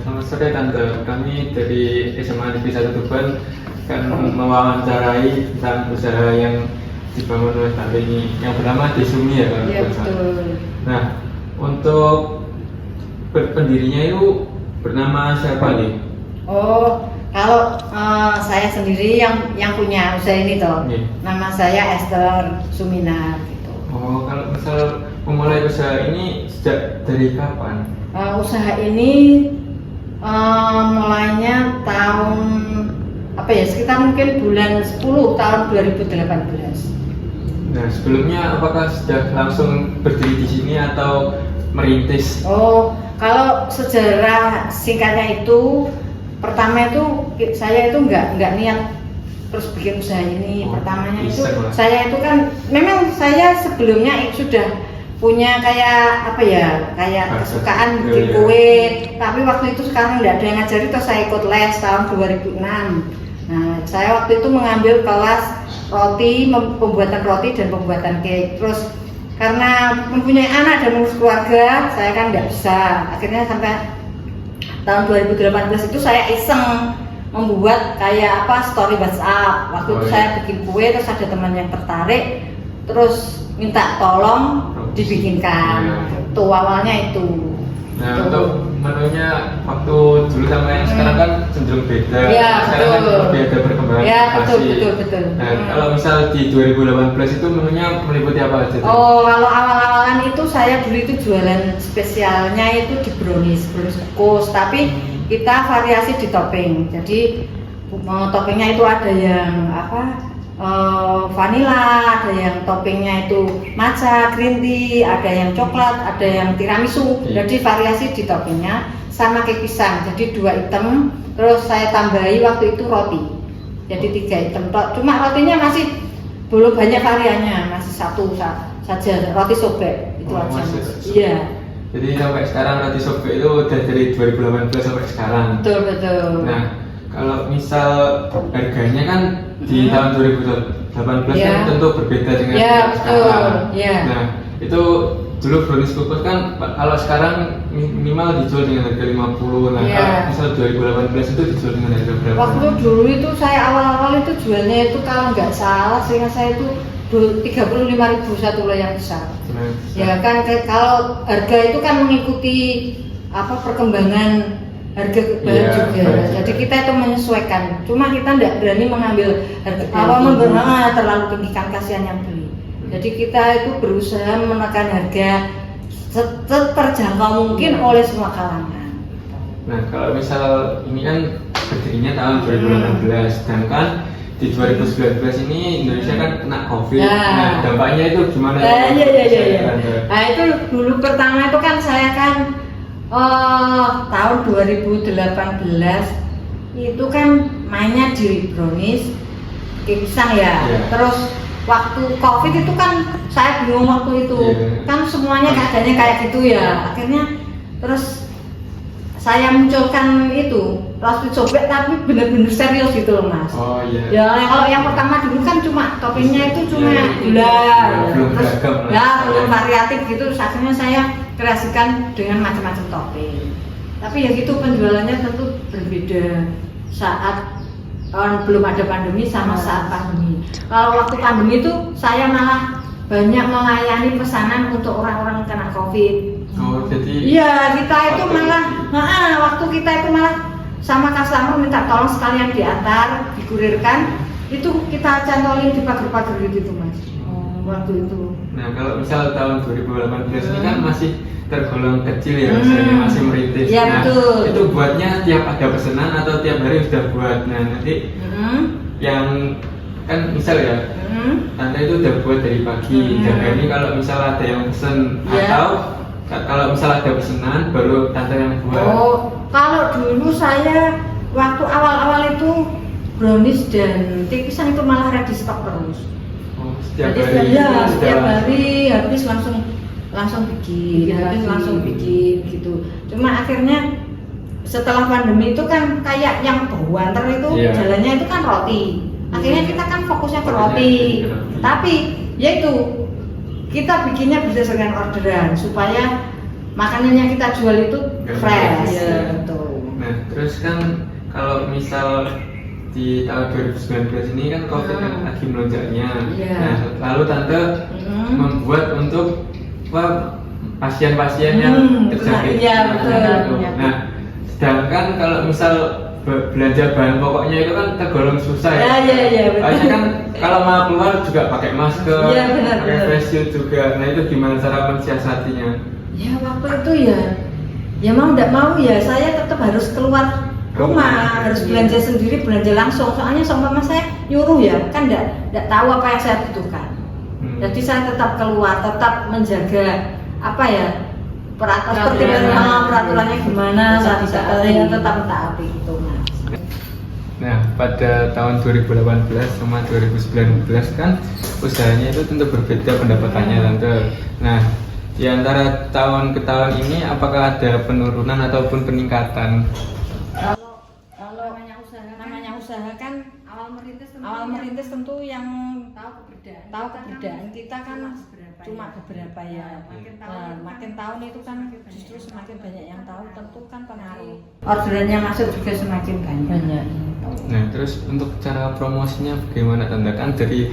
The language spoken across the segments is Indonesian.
Selamat sore Tante. Kami dari SMA Negeri 1 Tuban akan mewawancarai tentang usaha yang dibangun oleh Tante ini yang bernama Desumi ya kalau Iya tidak salah. betul. Nah, untuk pendirinya itu bernama siapa nih? Oh, kalau saya sendiri yang punya usaha ini toh. Iya. Nama saya Esther Suminar gitu. Oh, kalau misal memulai usaha ini sejak dari kapan? Usaha ini mulainya tahun sekitar mungkin bulan 10 tahun 2018. Nah, sebelumnya apakah sudah langsung berdiri di sini atau merintis? Oh, kalau sejarah singkatnya itu pertama itu saya itu nggak niat terus bikin usaha ini. Pertamanya itu iseng lah. saya itu kan memang saya sebelumnya sudah punya kayak kesukaan bikin Iya. kue, tapi waktu itu sekarang nggak ada yang ngajari, terus saya ikut les tahun 2006. Nah, saya waktu itu mengambil kelas roti, pembuatan roti dan pembuatan cake. Terus karena mempunyai anak dan mengurus keluarga, saya kan nggak bisa. Akhirnya sampai tahun 2018 itu saya iseng membuat kayak story WhatsApp. Waktu itu iya. saya bikin kue, terus ada teman yang tertarik, terus minta tolong dibikinkan. Iya. Tuh awalnya itu. Nah, Tuh. untuk menunya waktu dulu sama yang sekarang kan cenderung beda. Iya, Sekarang kan betul. lebih ada perkembangan Ya, betul, inovasi. betul. Nah, kalau misal di 2018 itu menunya meliputi apa aja? tuh? Oh, kalau awal-awalan itu saya dulu itu jualan spesialnya itu di brownies kukus, tapi kita variasi di topping. Jadi toppingnya itu ada yang vanilla, ada yang toppingnya itu matcha, green tea, ada yang coklat, ada yang tiramisu. Jadi variasi di toppingnya sama kayak pisang. Jadi 2 item, terus saya tambahi waktu itu roti. Jadi 3 item tok. Cuma rotinya masih belum banyak variannya, masih satu saja, roti sobek itu Oh, aja. masih Mas. sobek. Iya. Jadi sampai sekarang roti sobek itu udah dari 2018 sampai sekarang. Betul. Nah, kalau misal harganya kan di tahun 2018 Ya. kan tentu berbeda dengan Ya, yang sekarang. betul. Ya. Nah, itu dulu brownies kukus kan kalau sekarang minimal dijual dengan harga 50. Nah, Ya. kalau misal 2018 itu dijual dengan harga berapa? Waktu dulu itu saya awal-awal itu jualnya itu kalau nggak salah seingat saya itu 35.000 satu loyang besar. Ya kan kalau harga itu kan mengikuti perkembangan harga bahan Iya, juga. bahan juga. Jadi kita itu menyesuaikan. Cuma kita tidak berani mengambil harga Tinggi. terlalu tinggi kan kasihan yang beli. Jadi kita itu berusaha menekan harga terjangkau mungkin oleh semua kalangan. Nah, kalau misal ini kan berdirinya tahun 2018, sedangkan di 2019 ini Indonesia kan kena COVID. Ya. Nah, dampaknya itu gimana? Iya. Nah itu dulu pertama itu kan saya kan tahun 2018 itu kan mainnya di brownies, pisang ya. Iya. Terus waktu COVID itu kan saya bingung waktu itu. Iya. Kan semuanya keadaannya kayak gitu ya. Akhirnya terus saya munculkan itu roti sobek tapi bener-bener serius gitu loh Mas. Oh iya. Ya kalau yang pertama dulu kan cuma toppingnya itu cuma Iya. gula, Belum terus beragam lah. ya belum variatif gitu. Terus akhirnya saya kreasikan dengan macam-macam topping. Tapi ya gitu penjualannya tentu berbeda saat belum ada pandemi sama saat pandemi. Kalau waktu pandemi itu saya malah banyak melayani pesanan untuk orang-orang kena COVID. Oh, jadi Iya, kita itu waktu malah, waktu kita itu malah sama customer minta tolong sekalian diantar, dikurirkan, itu kita cantolin di pagar-pagar gitu Mas. Waktu itu. Nah, kalau misal tahun 2018 ini kan masih tergolong kecil ya, misalnya masih merintis. Ya, nah, betul. itu buatnya tiap ada pesanan atau tiap hari sudah buat. Nah, nanti yang kan misal ya, Tante itu udah buat dari pagi. Jaga ini kalau misal ada yang pesen Ya. atau kalau misal ada pesanan baru Tante yang buat. Oh, kalau dulu saya waktu awal-awal itu brownies dan pisang itu malah ready stock terus. Oh, setiap Jadi hari. ya, itu setiap sudah- hari habis langsung bikin, habis langsung bikin gitu. Cuma akhirnya setelah pandemi itu kan kayak yang banter itu Iya. jalannya itu kan roti. Akhirnya kita kan fokusnya ke Fokusnya roti. ke roti. Tapi yaitu kita bikinnya berdasarkan orderan supaya makanan yang kita jual itu Nggak fresh. fresh, ya. Gitu. Nah, terus kan kalau misal di tahun 2019 ini kan COVID kan lagi melonjaknya. Iya. Nah, lalu tante membuat untuk pasien-pasien yang terjangkit. Iya, betul. Nah, sedangkan kalau misal belanja bahan pokoknya itu kan tergolong susah ya. Iya, betul. Soalnya kan kalau mau keluar juga pakai masker, Iya, benar, pakai benar. face shield juga. Nah, itu gimana cara mensiasatinya? Ya waktu itu ya mau tidak mau ya saya tetap harus keluar rumah, harus belanja sendiri, belanja langsung. Soalnya seumpama saya nyuruh ya, kan tidak tahu apa yang saya butuhkan. Jadi saya tetap keluar, tetap menjaga apa ya peraturannya gimana, saya tetap mentaati itu. Nah, pada tahun 2018 sama 2019 kan usahanya itu tentu berbeda pendapatannya tante. Nah, di antara tahun ke tahun ini apakah ada penurunan ataupun peningkatan? Kalau namanya usaha kan awal merintis tentu yang tahu keberadaan kita kan cuma beberapa ya. Makin tahun itu kan justru semakin banyak yang tahu, tentu kan pengaruh. Orderannya masuk juga semakin banyak. Nah, terus untuk cara promosinya bagaimana tante? Kan dari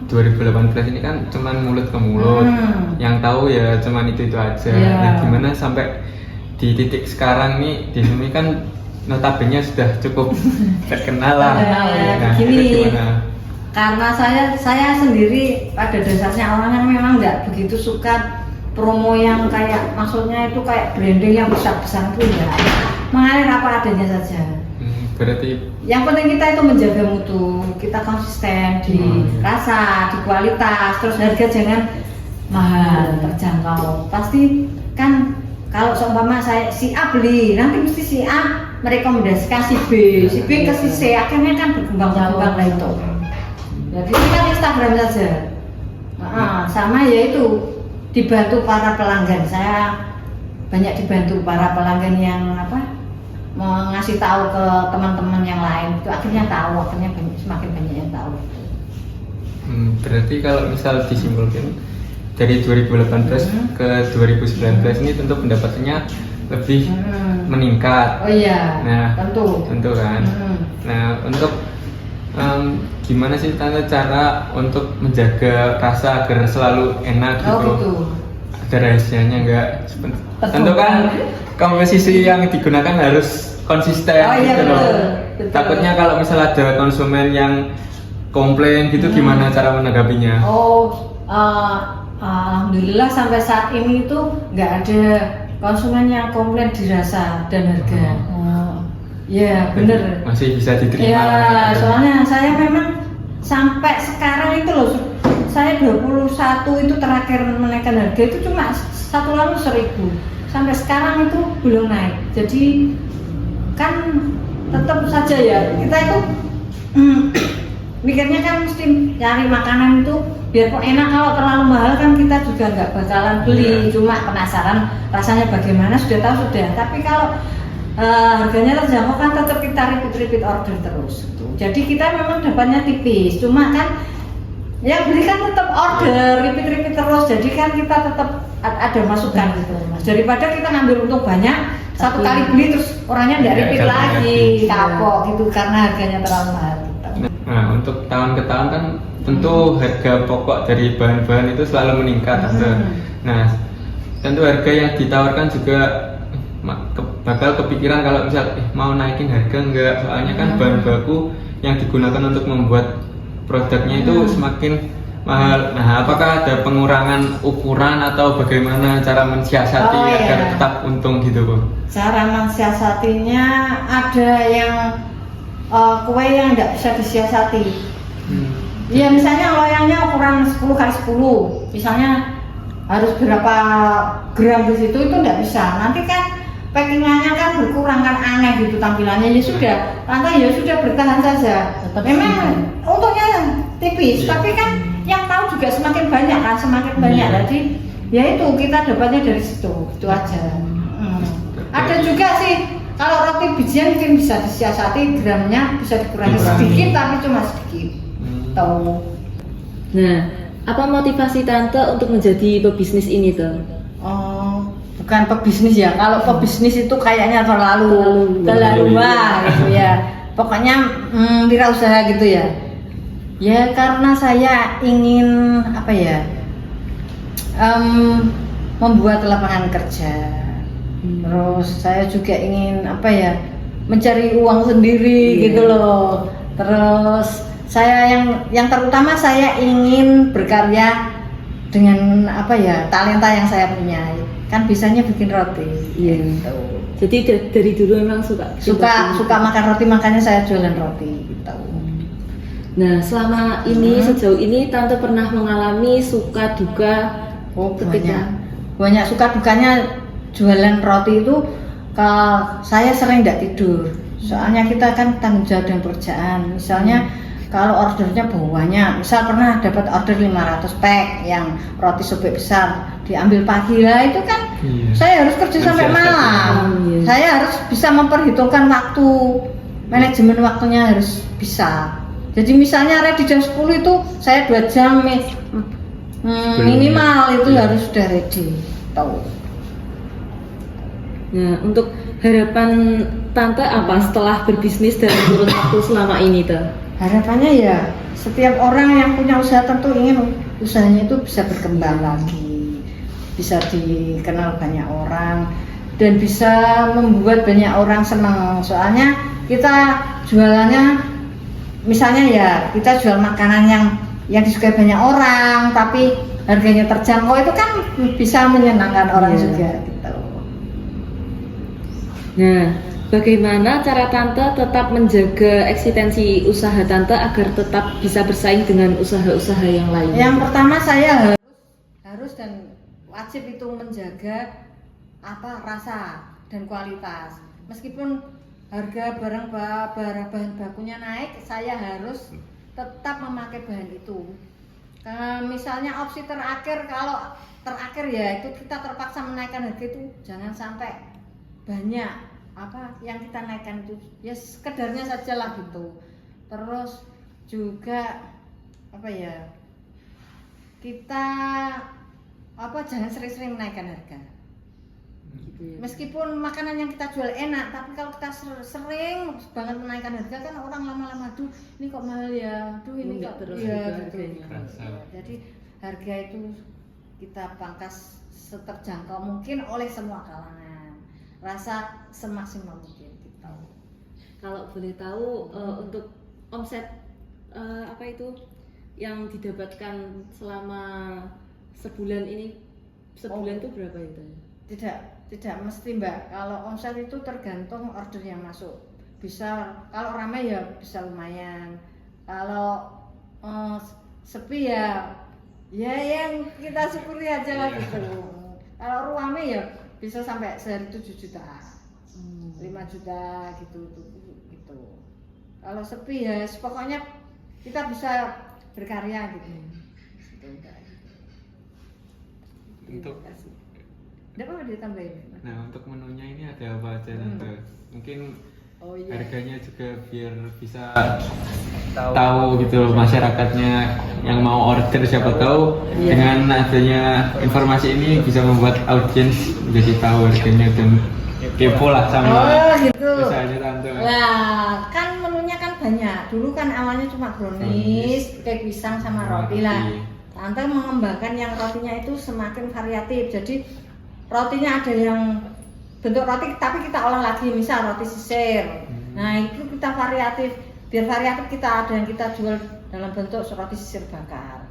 2018 ini kan cuman mulut ke mulut, yang tahu ya cuman itu aja. Yeah. Nah, gimana sampai di titik sekarang nih di sini kan notabene sudah cukup terkenal lah. Nah, Gini, itu gimana? karena saya sendiri pada dasarnya orangnya memang nggak begitu suka promo yang kayak maksudnya itu kayak branding yang besar-besar itu ya, mengalir apa adanya saja. Berarti Yang penting kita itu menjaga mutu, kita konsisten di rasa, di kualitas, terus harga jangan mahal, terjangkau. Pasti kan kalau seumpama saya si A beli, nanti mesti si A merekomendasikan si B ke si C, akhirnya kan berkembang lah itu. Jadi ini kan Instagram saja. Sama ya itu dibantu para pelanggan, saya banyak dibantu para pelanggan yang ngasih tahu ke teman-teman yang lain, itu akhirnya tahu, semakin banyak yang tahu. Berarti kalau misal disimpulkan dari 2018 ke 2019 ini tentu pendapatannya lebih meningkat. Oh iya, nah, tentu kan. Nah, untuk gimana sih tante cara untuk menjaga rasa agar selalu enak gitu? gitu. Ada rahasianya enggak? Tentu kan komposisi yang digunakan harus konsisten gitu loh. Betul. Takutnya kalau misal ada konsumen yang komplain gitu gimana cara menanggapinya? Alhamdulillah sampai saat ini itu nggak ada konsumen yang komplain di rasa dan harga. Ya bener. Masih bisa diterima. Ya soalnya saya memang sampai sekarang itu loh, saya 21 itu terakhir menaikkan harga itu cuma 1.000 sampai sekarang itu belum naik. Jadi kan tetap saja ya kita itu mikirnya kan mesti nyari makanan itu biar kok enak. Kalau terlalu mahal kan kita juga nggak bakalan beli, cuma penasaran rasanya bagaimana, sudah tahu sudah. Tapi kalau harganya terjangkau kan tetap kita repeat order terus gitu. Jadi kita memang dapatnya tipis, cuma kan yang beli kan tetap order repeat terus, jadi kan kita tetap ada masukan gitu mas. Daripada kita ngambil untung banyak satu kali beli terus orangnya nggak repeat lagi, kapok gitu karena harganya terlalu mahal. Nah, untuk tahun ke tahun kan tentu harga pokok dari bahan-bahan itu selalu meningkat. Nah, tentu harga yang ditawarkan juga bakal kepikiran kalau misal mau naikin harga enggak, soalnya kan bahan baku yang digunakan untuk membuat produknya itu semakin mahal. Nah, apakah ada pengurangan ukuran atau bagaimana cara mensiasati agar tetap untung gitu, Bu? Cara mensiasatinya ada yang kue yang tidak bisa disiasati. Ya misalnya loyangnya ukuran 10x10, misalnya harus berapa gram di situ, itu tidak bisa. Nanti kan packingannya kan berkurang, kan aneh gitu tampilannya. Ya sudah, tante ya sudah bertahan saja. Memang untungnya tipis, tapi kan yang tahu juga semakin banyak kan, semakin banyak. Jadi ya itu kita dapatnya dari situ, itu aja. Ada juga sih kalau roti bijian mungkin bisa disiasati, gramnya bisa dikurangi sedikit, tapi cuma sedikit. Tahu. Nah, apa motivasi tante untuk menjadi pebisnis ini tuh? Bukan bukan pebisnis ya. Kalau pebisnis itu kayaknya terlalu gitu ya. Pokoknya wirausaha gitu ya. Ya karena saya ingin apa ya? Membuat lapangan kerja. Terus saya juga ingin apa ya? Mencari uang sendiri gitu loh. Terus saya yang terutama saya ingin berkarya dengan apa ya talenta yang saya punya. Kan bisanya bikin roti. Iya. Gitu. Jadi dari dulu memang suka makan roti, makanya saya jualan roti gitu. Nah, selama ini sejauh ini Tante pernah mengalami suka duka banyak suka dukanya jualan roti itu. Saya sering tidak tidur, soalnya kita kan tanggung jawab dengan pekerjaan. Misalnya kalau ordernya banyak, misal pernah dapat order 500 pack yang roti sobek besar, diambil pagi lah itu kan saya harus kerja sampai malam. Saya harus bisa memperhitungkan waktu, manajemen waktunya harus bisa. Jadi misalnya ready jam 10 itu saya 2 jam minimal itu harus sudah ready. Tahu. Nah, untuk harapan Tante apa setelah berbisnis dalam kurun waktu selama ini tuh? Harapannya ya setiap orang yang punya usaha tentu ingin usahanya itu bisa berkembang lagi, bisa dikenal banyak orang dan bisa membuat banyak orang senang. Soalnya kita jualannya misalnya ya kita jual makanan yang disukai banyak orang tapi harganya terjangkau, itu kan bisa menyenangkan orang juga gitu. Nah, bagaimana cara Tante tetap menjaga eksistensi usaha Tante agar tetap bisa bersaing dengan usaha-usaha yang lain? Yang pertama saya harus dan wajib itu menjaga rasa dan kualitas. Meskipun harga bahan bakunya naik, saya harus tetap memakai bahan itu. Misalnya opsi terakhir, kalau terakhir ya itu kita terpaksa menaikkan harga itu, jangan sampai banyak yang kita naikkan itu ya sekedarnya saja lah gitu. Terus juga kita jangan sering-sering menaikkan harga. Meskipun makanan yang kita jual enak, tapi kalau kita sering banget menaikkan harga kan orang lama-lama ini kok mahal ya, ini kok terus ya gitu. Jadi harga itu kita pangkas seterjangkau mungkin oleh semua kalangan. Rasa semaksimal mungkin kita. Kalau boleh tahu untuk omset yang didapatkan selama sebulan ini itu berapa itu? Tidak mesti Mbak. Kalau omset itu tergantung order yang masuk. Bisa kalau ramai ya bisa lumayan. Kalau sepi ya yang kita syukuri aja lah gitu. Kalau ramai ya bisa sampai sehari 7 juta, 5 juta gitu. Kalau sepi ya pokoknya kita bisa berkarya gitu. Untuk ada apa ditambahin? Nah, untuk menunya ini ada apa aja Tante? Mungkin harganya juga biar bisa tahu gitu masyarakatnya yang mau order, siapa tahu dengan adanya informasi ini bisa membuat audiens menjadi tahu harganya dan kepo lah sama usahanya Tante. Lah kan menunya kan banyak. Dulu kan awalnya cuma brownies, kayak pisang sama roti lah. Tante mengembangkan yang rotinya itu semakin variatif. Jadi rotinya ada yang bentuk roti tapi kita olah lagi, misal roti sisir. Nah itu kita variatif, biar variatif kita ada yang kita jual dalam bentuk roti sisir bakar.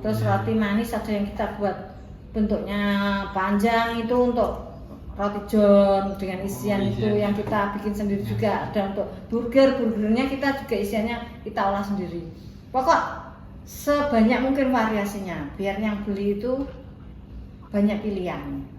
Terus roti manis ada yang kita buat bentuknya panjang itu untuk roti john dengan isian itu yang kita bikin sendiri juga. Ada untuk burgernya kita juga isiannya kita olah sendiri. Pokok sebanyak mungkin variasinya biar yang beli itu banyak pilihan.